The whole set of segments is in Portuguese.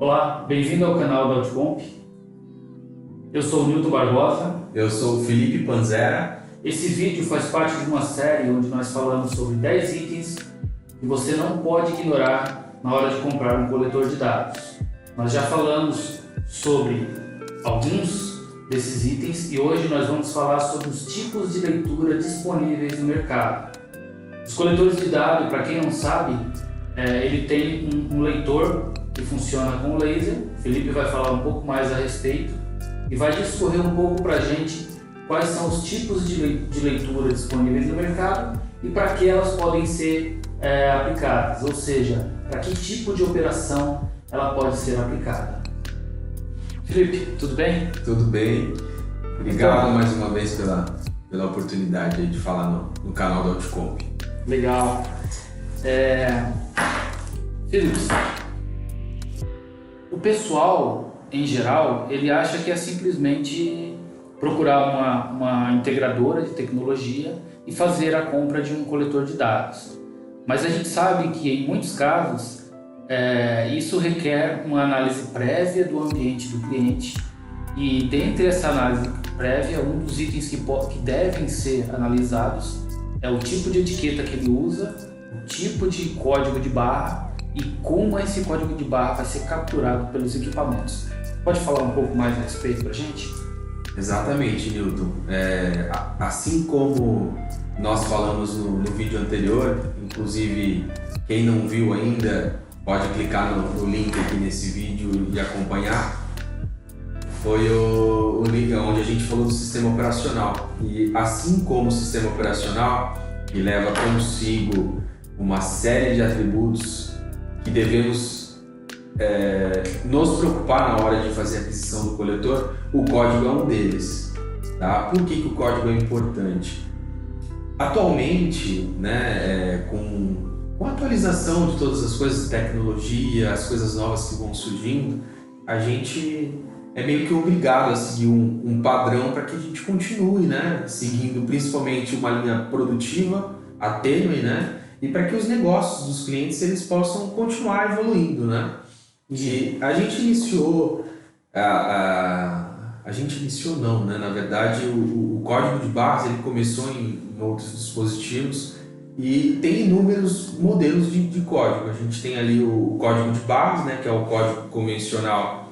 Olá, bem-vindo ao canal da Outcomp. Eu sou o Nilton Barbosa. Eu sou o Felipe Panzera. Esse vídeo faz parte de uma série onde nós falamos sobre 10 itens que você não pode ignorar na hora de comprar um coletor de dados. Nós já falamos sobre alguns desses itens e hoje nós vamos falar sobre os tipos de leitura disponíveis no mercado. Os coletores de dados, para quem não sabe, ele tem um leitor que funciona com laser. O Felipe vai falar um pouco mais a respeito e vai discorrer um pouco para a gente quais são os tipos de leitura disponíveis no mercado e para que elas podem ser aplicadas, ou seja, para que tipo de operação ela pode ser aplicada. Felipe, tudo bem? Tudo bem. Obrigado mais uma vez pela oportunidade de falar no canal da Outcomp. Legal. Felipe, o pessoal, em geral, ele acha que é simplesmente procurar uma integradora de tecnologia e fazer a compra de um coletor de dados. Mas a gente sabe que, em muitos casos, isso requer uma análise prévia do ambiente do cliente e, dentre essa análise prévia, um dos itens que devem ser analisados é o tipo de etiqueta que ele usa, o tipo de código de barra e como esse código de barra vai ser capturado pelos equipamentos. Pode falar um pouco mais a respeito para a gente? Exatamente, Nilton. Assim como nós falamos no vídeo anterior, inclusive quem não viu ainda pode clicar no link aqui nesse vídeo e acompanhar. Foi o link onde a gente falou do sistema operacional. E assim como o sistema operacional, que leva consigo uma série de atributos que devemos nos preocupar na hora de fazer a aquisição do coletor, o código é um deles. Tá? Por que o código é importante? Atualmente, com a atualização de todas as coisas, tecnologia, as coisas novas que vão surgindo, a gente é meio que obrigado a seguir um padrão para que a gente continue, seguindo principalmente uma linha produtiva, a tênue, e para que os negócios dos clientes eles possam continuar evoluindo, E a gente iniciou, na verdade o código de barras ele começou em outros dispositivos e tem inúmeros modelos de código. A gente tem ali o código de barras, que é o código convencional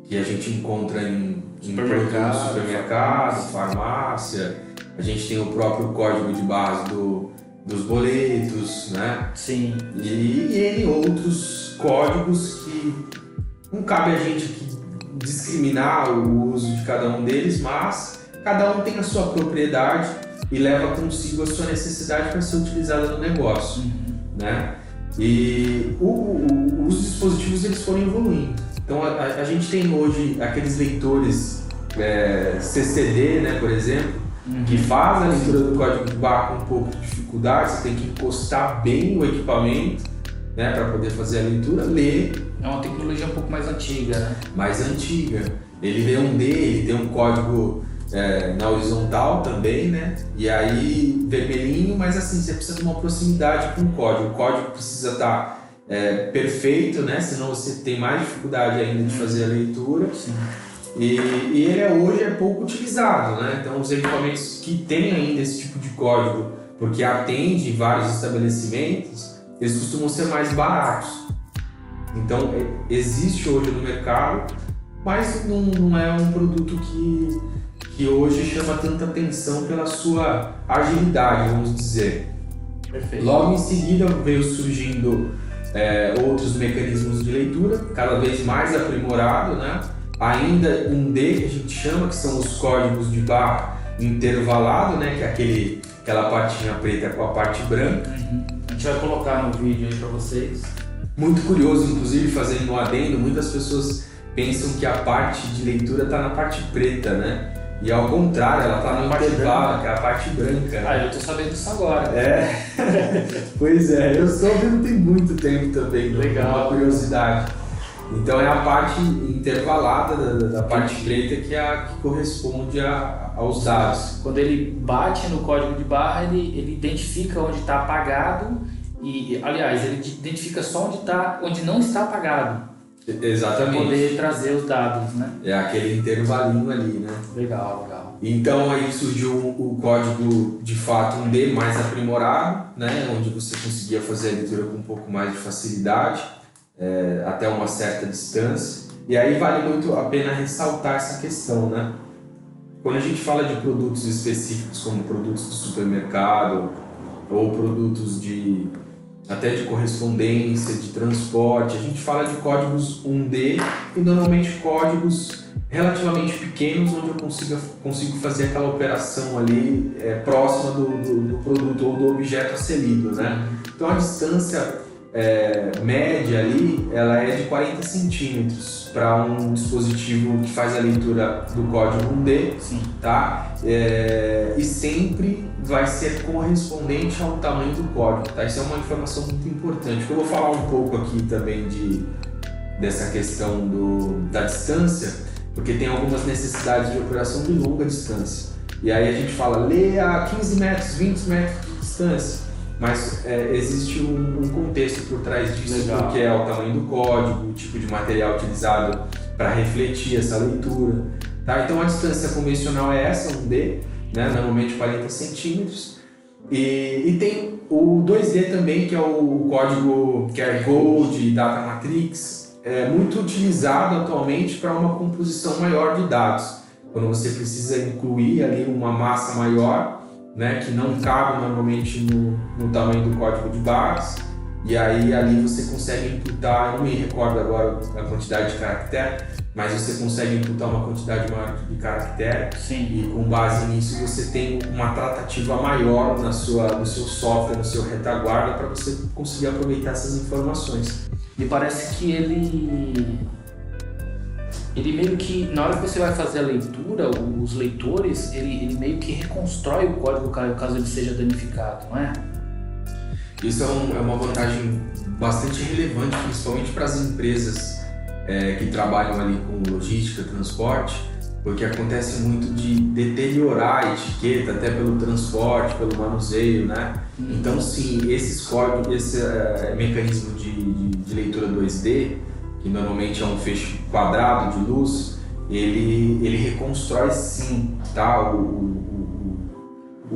que a gente encontra em supermercado, farmácia. A gente tem o próprio código de barras dos boletos, Sim. E outros códigos que não cabe a gente aqui discriminar o uso de cada um deles, mas cada um tem a sua propriedade e leva consigo a sua necessidade para ser utilizada no negócio, E os dispositivos eles foram evoluindo. Então a gente tem hoje aqueles leitores CCD, por exemplo, que faz a leitura do código de barra com um pouco de dificuldade. Você tem que encostar bem o equipamento, para poder fazer a leitura, ler. É uma tecnologia um pouco mais antiga, Mais antiga. Ele lê um D, ele tem um código na horizontal também, E aí vermelhinho, mas assim, você precisa de uma proximidade com o código. O código precisa estar perfeito, senão você tem mais dificuldade ainda de fazer a leitura. Sim. E ele hoje é pouco utilizado, Então os equipamentos que têm ainda esse tipo de código, porque atende vários estabelecimentos, eles costumam ser mais baratos. Então existe hoje no mercado, mas não é um produto que hoje chama tanta atenção pela sua agilidade, vamos dizer. Perfeito. Logo em seguida veio surgindo outros mecanismos de leitura, cada vez mais aprimorado, Ainda um D que a gente chama, que são os códigos de barra intervalado, que é aquela partinha preta com a parte branca. A gente vai colocar no vídeo aí para vocês. Muito curioso, inclusive, fazendo um adendo, muitas pessoas pensam que a parte de leitura está na parte preta, E ao contrário, ela está no intervalo, que é a parte branca. Eu tô sabendo disso agora. Pois é, eu estou vendo tem muito tempo também. Legal. Uma curiosidade. Então é a parte intervalada da parte preta que é a que corresponde aos dados. Quando ele bate no código de barra, ele identifica onde está apagado e, aliás, ele identifica só onde não está apagado. Exatamente. Poder trazer os dados, né? É aquele intervalinho ali, né? Legal, legal. Então aí surgiu o código de fato 1D mais aprimorado, né? Onde você conseguia fazer a leitura com um pouco mais de facilidade, até uma certa distância. E aí vale muito a pena ressaltar essa questão, né? Quando a gente fala de produtos específicos, como produtos do supermercado ou produtos até de correspondência, de transporte, a gente fala de códigos 1D e normalmente códigos relativamente pequenos, onde eu consigo fazer aquela operação ali próxima do produto ou do objeto a ser lido, né? Então a distância média ali, ela é de 40 centímetros para um dispositivo que faz a leitura do código 1D, Sim. tá? E sempre vai ser correspondente ao tamanho do código, tá? Isso é uma informação muito importante. Eu vou falar um pouco aqui também dessa questão da distância, porque tem algumas necessidades de operação de longa distância. E aí a gente fala, lê a 15 metros, 20 metros de distância. Mas existe um contexto por trás disso, Legal. porque é o tamanho do código, o tipo de material utilizado para refletir essa leitura. Tá? Então a distância convencional é essa, 1D, né? Normalmente 40 centímetros. E tem o 2D também, que é o código QR Code, Data Matrix, muito utilizado atualmente para uma composição maior de dados. Quando você precisa incluir ali uma massa maior, né, que não cabe normalmente no tamanho do código de barras, e aí ali você consegue imputar, eu não me recordo agora a quantidade de caractere, mas você consegue imputar uma quantidade maior de caractere. Sim. E com base nisso você tem uma tratativa maior no seu software, no seu retaguarda, para você conseguir aproveitar essas informações. Me parece que ele meio que, na hora que você vai fazer a leitura, os leitores, ele meio que reconstrói o código caso ele seja danificado, não é? Isso é uma vantagem bastante relevante, principalmente para as empresas que trabalham ali com logística, transporte, porque acontece muito de deteriorar a etiqueta até pelo transporte, pelo manuseio, né? Então sim, esses códigos, esse mecanismo de leitura 2D, que normalmente é um feixe quadrado de luz, ele reconstrói sim, tá? O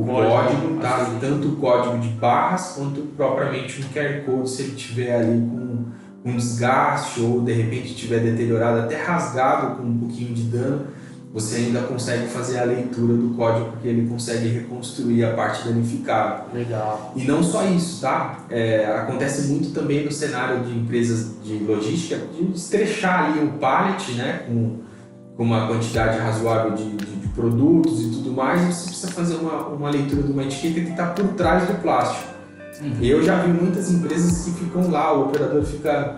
código, tá? Tanto o código de barras quanto propriamente um QR Code, se ele tiver ali com um desgaste ou de repente tiver deteriorado, até rasgado com um pouquinho de dano, você ainda consegue fazer a leitura do código, porque ele consegue reconstruir a parte danificada. Legal. E não só isso, tá? Acontece muito também no cenário de empresas de logística, de estrechar ali o pallet, né, com uma quantidade razoável de produtos e tudo mais, e você precisa fazer uma leitura de uma etiqueta que está por trás do plástico. Eu já vi muitas empresas que ficam lá, o operador fica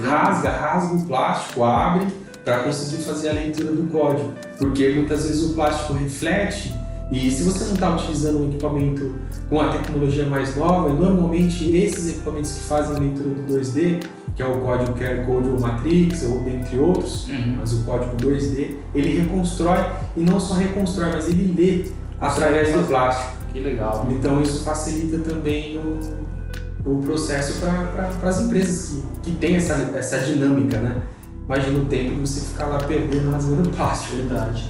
rasga o plástico, abre, para conseguir fazer a leitura do código, porque muitas vezes o plástico reflete, e se você não está utilizando um equipamento com a tecnologia mais nova, normalmente esses equipamentos que fazem a leitura do 2D, que é o código QR Code ou Matrix, ou dentre outros, mas o código 2D, ele reconstrói, e não só reconstrói, mas ele lê através do plástico. Que legal. Então isso facilita também o processo para as empresas que têm essa dinâmica, né? Imagina o tempo de você ficar lá perdendo, rasgando plástico. Verdade.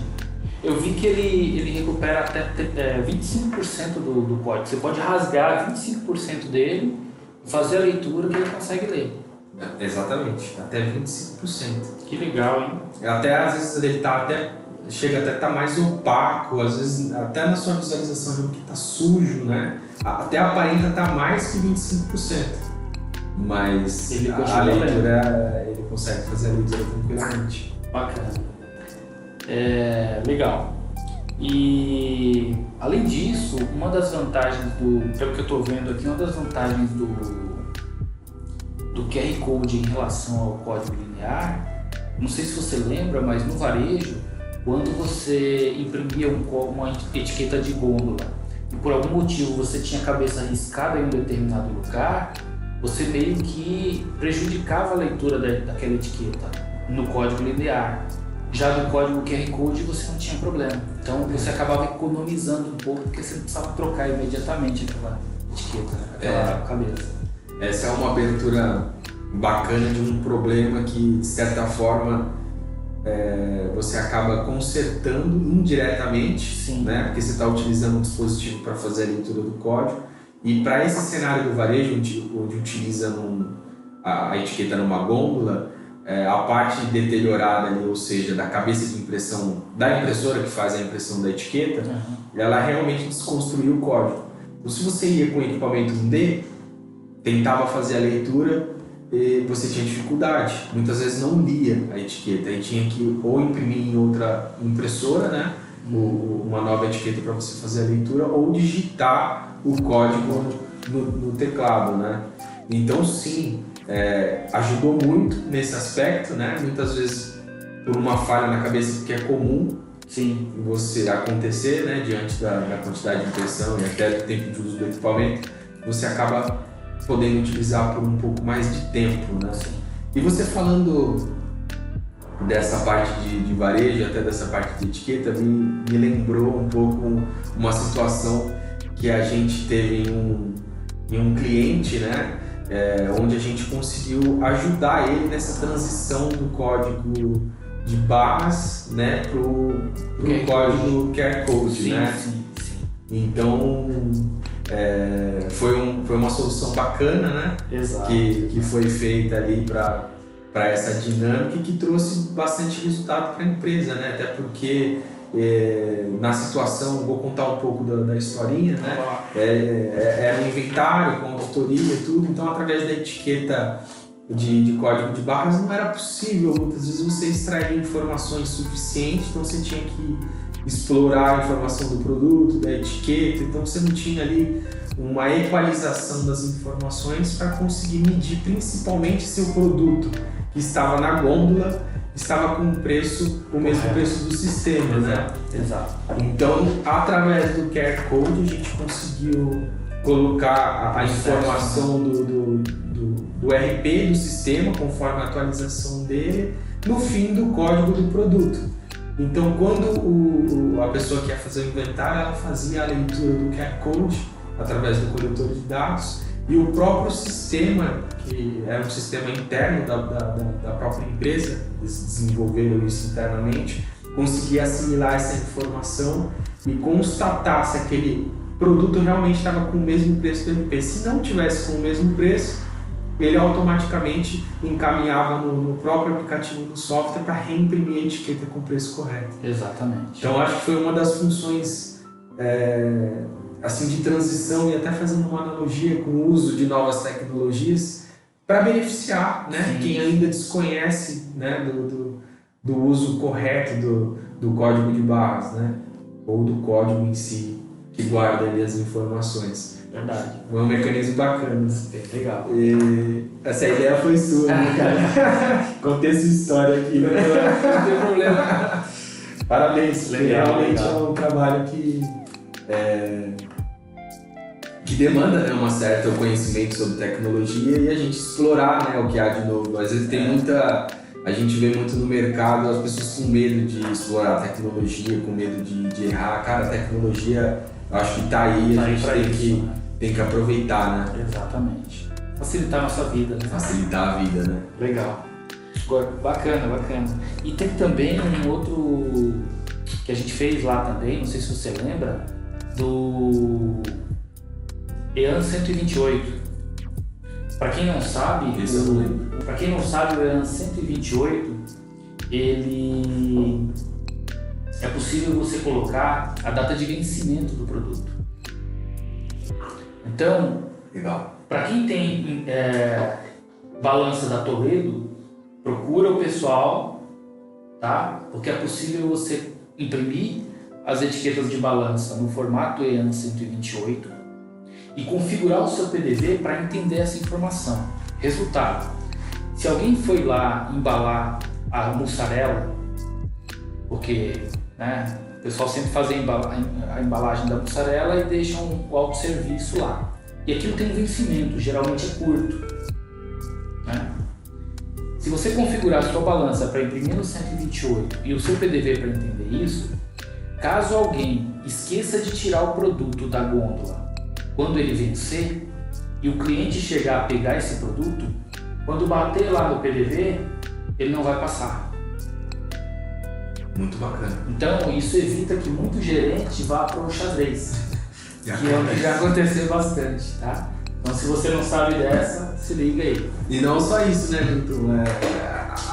Eu vi que ele recupera até 25% do código. Você pode rasgar 25% dele, fazer a leitura que ele consegue ler. Exatamente, até 25%. Que legal, hein? Até às vezes ele chega até a estar mais opaco, às vezes até na sua visualização que está sujo, né? Até aparenta estar mais que 25%. Mas a leitura, ele consegue fazer a leitura tranquilamente. Bacana. Legal. E além disso, uma das vantagens pelo que eu estou vendo aqui, uma das vantagens do QR Code em relação ao código linear, não sei se você lembra, mas no varejo, quando você imprimia uma etiqueta de gôndola e por algum motivo você tinha a cabeça riscada em um determinado lugar, você meio que prejudicava a leitura daquela etiqueta no código linear. Já no código QR Code você não tinha problema. Então você acabava economizando um pouco, porque você não precisava trocar imediatamente aquela etiqueta, aquela cabeça. Essa é uma abertura bacana de um problema que, de certa forma, você acaba consertando indiretamente, Sim. né? Porque você está utilizando um dispositivo para fazer a leitura do código. E para esse cenário do varejo, onde utiliza a etiqueta numa gôndola, a parte deteriorada ali, ou seja, da cabeça de impressão da impressora que faz a impressão da etiqueta, ela realmente desconstruiu o código. Então, se você ia com equipamento 1D, tentava fazer a leitura, e você tinha dificuldade. Muitas vezes não lia a etiqueta e tinha que ou imprimir em outra impressora, né? Uma nova etiqueta para você fazer a leitura, ou digitar o código no teclado, né? Então, sim, ajudou muito nesse aspecto, né? Muitas vezes por uma falha na cabeça que é comum, sim, você acontecer, né? Diante da quantidade de impressão e até do tempo de uso do equipamento, você acaba podendo utilizar por um pouco mais de tempo, né? sim. E você falando dessa parte de varejo, até dessa parte de etiqueta, me lembrou um pouco uma situação que a gente teve em um cliente, né? Onde a gente conseguiu ajudar ele nessa transição do código de barras, né, pro código QR Code, Sim, né? sim. Então foi uma solução bacana, né? Exato. Que foi feita ali para essa dinâmica e que trouxe bastante resultado para a empresa, né? Até porque na situação, vou contar um pouco da historinha, né? Era um inventário com auditoria e tudo, então através da etiqueta de código de barras não era possível muitas vezes você extrair informações suficientes, então você tinha que explorar a informação do produto, da etiqueta, então você não tinha ali uma equalização das informações para conseguir medir principalmente se o produto que estava na gôndola estava com o mesmo preço do sistema, né? Exato. Então, através do QR Code, a gente conseguiu colocar a informação do RP do sistema, conforme a atualização dele, no fim do código do produto. Então, quando a pessoa que ia fazer o inventário, ela fazia a leitura do QR Code através do coletor de dados, e o próprio sistema, que era um sistema interno da própria empresa, eles desenvolveram isso internamente, conseguia assimilar essa informação e constatar se aquele produto realmente estava com o mesmo preço do RP. Se não tivesse com o mesmo preço, ele automaticamente encaminhava no próprio aplicativo do software para reimprimir a etiqueta com o preço correto. Exatamente. Então acho que foi uma das funções assim, de transição e até fazendo uma analogia com o uso de novas tecnologias para beneficiar, né, quem ainda desconhece, né, do uso correto do código de barras, né, ou do código em si que guarda ali as informações. Verdade. É um mecanismo bacana. Legal. E essa ideia foi sua, né, cara? Contei essa história aqui. Não tem problema. Parabéns, Legal, realmente legal. é um trabalho que demanda, né, um certo conhecimento sobre tecnologia e a gente explorar, né, o que há de novo. Às vezes tem a gente vê muito no mercado as pessoas com medo de explorar a tecnologia, com medo de errar. Cara, a tecnologia, eu acho que tá aí, a gente tem que aproveitar, né? Exatamente. Facilitar a nossa vida, né? Facilitar a vida, né? Legal. Bacana. E tem também um outro que a gente fez lá também, não sei se você lembra, do EAN 128. Para quem não sabe, o EAN 128, ele é possível você colocar a data de vencimento do produto. Então, legal. Para quem tem balança da Toledo, procura o pessoal, tá? Porque é possível você imprimir as etiquetas de balança no formato EAN 128 e configurar o seu PDV para entender essa informação. Resultado: se alguém foi lá embalar a mussarela, porque, né, o pessoal sempre faz a embalagem da mussarela e deixam o autosserviço lá. E aquilo tem um vencimento, geralmente é curto, né? Se você configurar a sua balança para imprimir no 128 e o seu PDV para entender isso, caso alguém esqueça de tirar o produto da gôndola quando ele vencer e o cliente chegar a pegar esse produto, Quando bater lá no PDV, ele não vai passar. Muito bacana. Então isso evita que muito gerente vá para o xadrez, que é o que já acontece. aconteceu bastante, tá? Então se você não sabe dessa, se liga aí. E não só isso, né, Milton?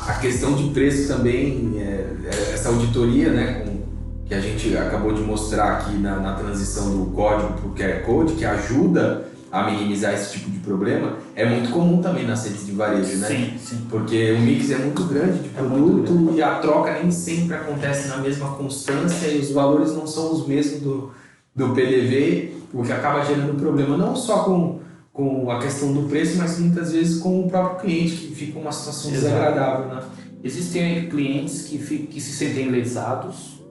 A questão de preço também, essa auditoria, né, que a gente acabou de mostrar aqui na transição do código para o QR Code, que ajuda a minimizar esse tipo de problema, é muito comum também nas redes de varejo, né? Sim, sim. Porque o mix é muito grande de muito produto grande. e a troca nem sempre acontece na mesma constância e os valores não são os mesmos do PDV, o que acaba gerando problema não só com a questão do preço, mas muitas vezes com o próprio cliente, que fica uma situação Exato. desagradável, né? Existem clientes que se sentem lesados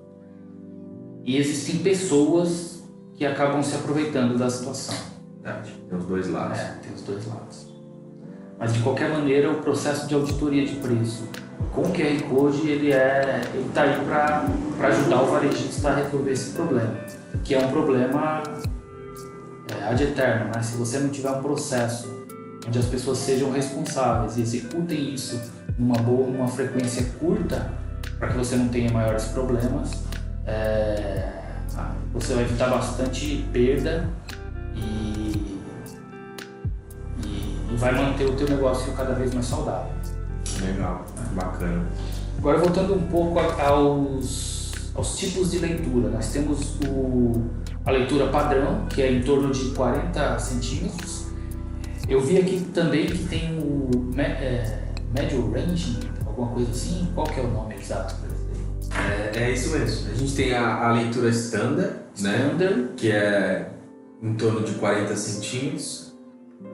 e existem pessoas que acabam se aproveitando da situação. Verdade. Tem os dois lados. Tem os dois lados. Mas de qualquer maneira, o processo de auditoria de preço com o QR Code, ele está aí para ajudar o varejista a resolver esse problema, que é um problema ad eterno, né? Se você não tiver um processo onde as pessoas sejam responsáveis e executem isso numa frequência curta, para que você não tenha maiores problemas, você vai evitar bastante perda e vai manter o teu negócio cada vez mais saudável. Legal, bacana. Agora voltando um pouco aos tipos de leitura, nós temos a leitura padrão, que é em torno de 40 centímetros. Eu vi aqui também que tem o médio range, alguma coisa assim. Qual que é o nome exato para isso aí? É isso mesmo. A gente tem a leitura standard, né? Que é em torno de 40 centímetros.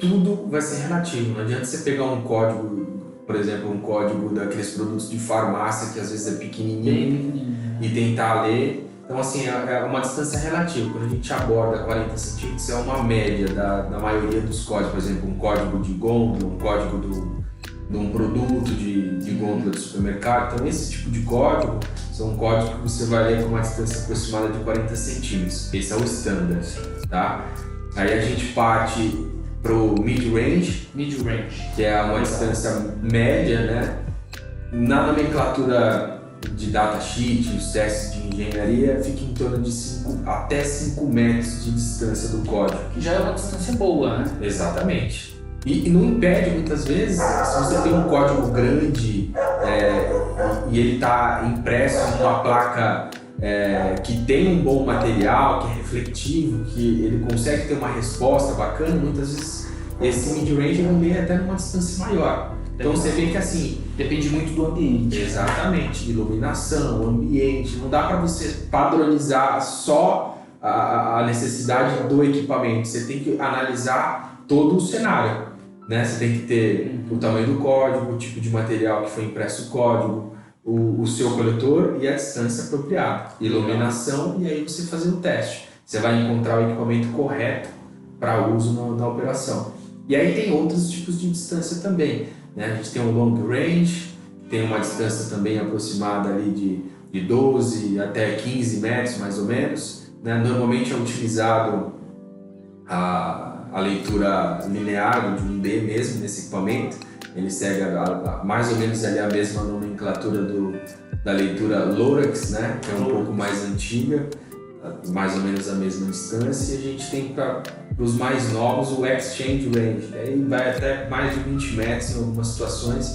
Tudo vai ser relativo. Não adianta você pegar um código, por exemplo, um código daqueles produtos de farmácia que às vezes é pequenininho e tentar ler. Então, assim, é uma distância relativa. Quando a gente aborda 40 centímetros, é uma média da maioria dos códigos. Por exemplo, um código de gôndola, um código de um produto de gôndola de supermercado. Então, esse tipo de código são códigos que você vai ler com uma distância aproximada de 40 centímetros. Esse é o standard, tá? Aí a gente parte pro mid-range, que é uma distância média, né? Na nomenclatura de datasheet, os testes de engenharia, fica em torno de 5 até 5 metros de distância do código. Que já é uma distância boa, né? Exatamente. E não impede, muitas vezes, se você tem um código grande e ele está impresso numa placa que tem um bom material, que é refletivo, que ele consegue ter uma resposta bacana, muitas vezes esse mid-range não vem até numa distância maior. Então você vê que assim... Depende muito do ambiente. Exatamente, iluminação, ambiente, não dá para você padronizar só a necessidade do equipamento, você tem que analisar todo o cenário, né? Você tem que ter o tamanho do código, o tipo de material que foi impresso o código, o seu coletor e a distância apropriada, iluminação, e aí você fazer o teste. Você vai encontrar o equipamento correto para uso na operação. E aí tem outros tipos de distância também, né? A gente tem o long range, tem uma distância também aproximada ali de 12 até 15 metros mais ou menos, né? Normalmente é utilizado a leitura linear de 1D mesmo nesse equipamento. Ele segue mais ou menos ali a mesma nomenclatura da leitura Lorax, né? Que é um pouco mais antiga, mais ou menos a mesma distância. E a gente tem para os mais novos o Exchange Range, aí vai até mais de 20 metros em algumas situações,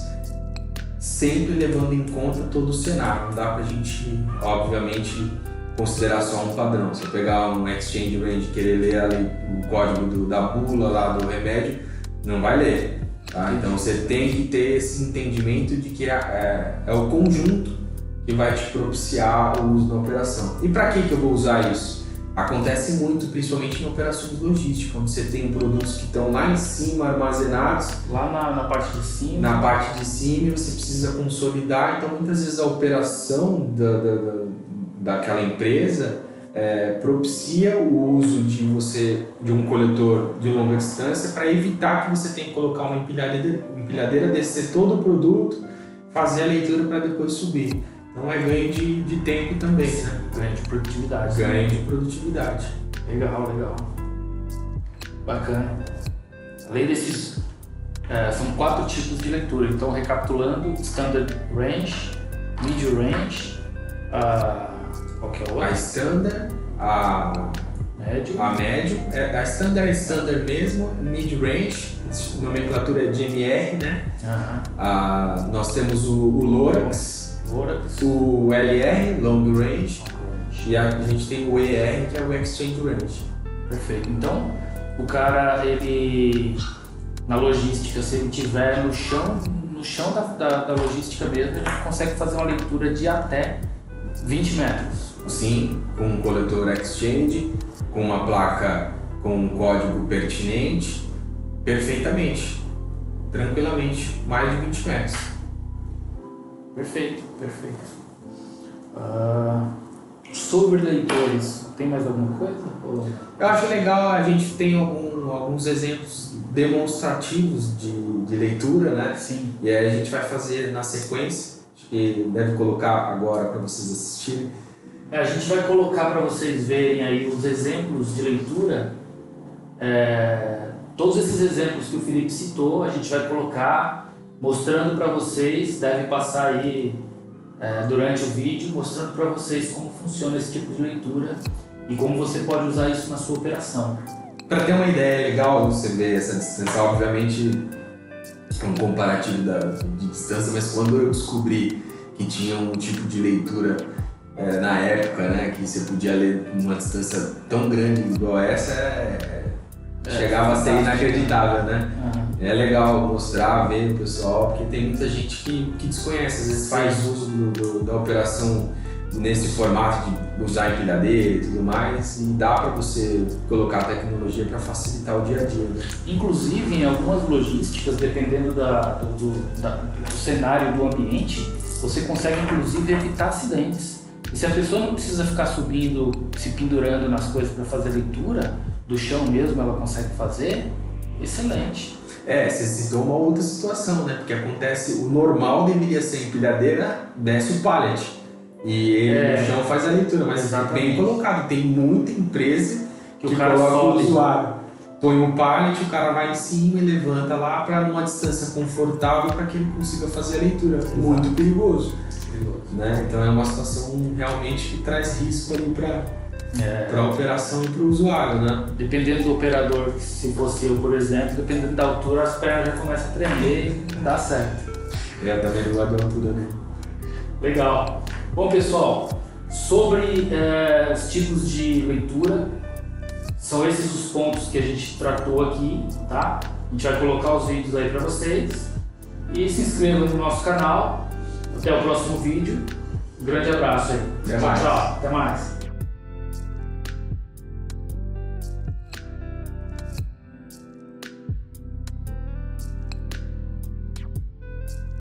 sempre levando em conta todo o cenário. Não dá para a gente, obviamente, considerar só um padrão. Se eu pegar um Exchange Range e querer ler o código da bula lá do remédio, não vai ler. Tá? Então você tem que ter esse entendimento de que é o conjunto que vai te propiciar o uso da operação. E para que eu vou usar isso? Acontece muito, principalmente em operações logísticas, onde você tem produtos que estão lá em cima armazenados. Lá na parte de cima. Na parte de cima, e você precisa consolidar. Então muitas vezes a operação daquela empresa propicia o uso de um coletor de longa distância para evitar que você tenha que colocar uma empilhadeira, descer todo o produto, fazer a leitura para depois subir. Então é ganho de tempo também, né? Ganho de produtividade. Ganho de produtividade. Legal. Bacana. Além desses São 4 tipos de leitura. Então, recapitulando: Standard Range, Mid Range, qual que é a outra? A Standard, Médio. a médio, a Standard é Standard mesmo, Mid Range, nomenclatura de MR, né? Nós temos o Lorax, o LR, Long Range, e a gente tem o ER, que é o Exchange Range. Perfeito. Então, o cara, ele, na logística, se ele estiver no chão da logística mesmo, ele consegue fazer uma leitura de até 20 metros. Sim, com um coletor Exchange, com uma placa com um código pertinente, perfeitamente, tranquilamente, mais de 20 metros. Perfeito. Sobre leitores, tem mais alguma coisa? Eu acho legal, a gente tem alguns exemplos demonstrativos de leitura, né? Sim. E aí a gente vai fazer na sequência, acho que deve colocar agora para vocês assistirem. A gente vai colocar para vocês verem aí os exemplos de leitura. Todos esses exemplos que o Felipe citou, a gente vai colocar mostrando para vocês, deve passar aí durante o vídeo, mostrando para vocês como funciona esse tipo de leitura e como você pode usar isso na sua operação. Para ter uma ideia legal, você vê essa distância, obviamente é um comparativo de distância, mas quando eu descobri que tinha um tipo de leitura na época, né, que você podia ler uma distância tão grande igual essa, chegava a ser inacreditável, né? É legal mostrar, ver o pessoal, porque tem muita gente que desconhece, às vezes faz uso da operação nesse formato de usar empilhadeira e tudo mais, e dá para você colocar a tecnologia para facilitar o dia a dia, né? Inclusive, em algumas logísticas, dependendo do cenário, do ambiente, você consegue inclusive evitar acidentes. E se a pessoa não precisa ficar subindo, se pendurando nas coisas para fazer leitura, do chão mesmo ela consegue fazer, excelente. Você citou uma outra situação, né? Porque acontece, o normal deveria ser empilhadeira, desce o pallet. E ele no chão faz a leitura, mas bem colocado. Tem muita empresa que o cara coloca sobe. o usuário. Põe um pallet, o cara vai em cima e levanta lá para uma distância confortável para que ele consiga fazer a leitura. Muito perigoso. Né? Então é uma situação realmente que traz risco ali para a operação e para o usuário, né? Dependendo do operador, se fosse eu, por exemplo, dependendo da altura, as pernas já começam a tremer e dá certo. Também não vai da altura, né? Legal. Bom, pessoal, sobre os tipos de leitura, são esses os pontos que a gente tratou aqui, tá? A gente vai colocar os vídeos aí para vocês. E se inscrevam no nosso canal. Até o próximo vídeo. Um grande abraço aí. Até mais. Tchau. Até mais.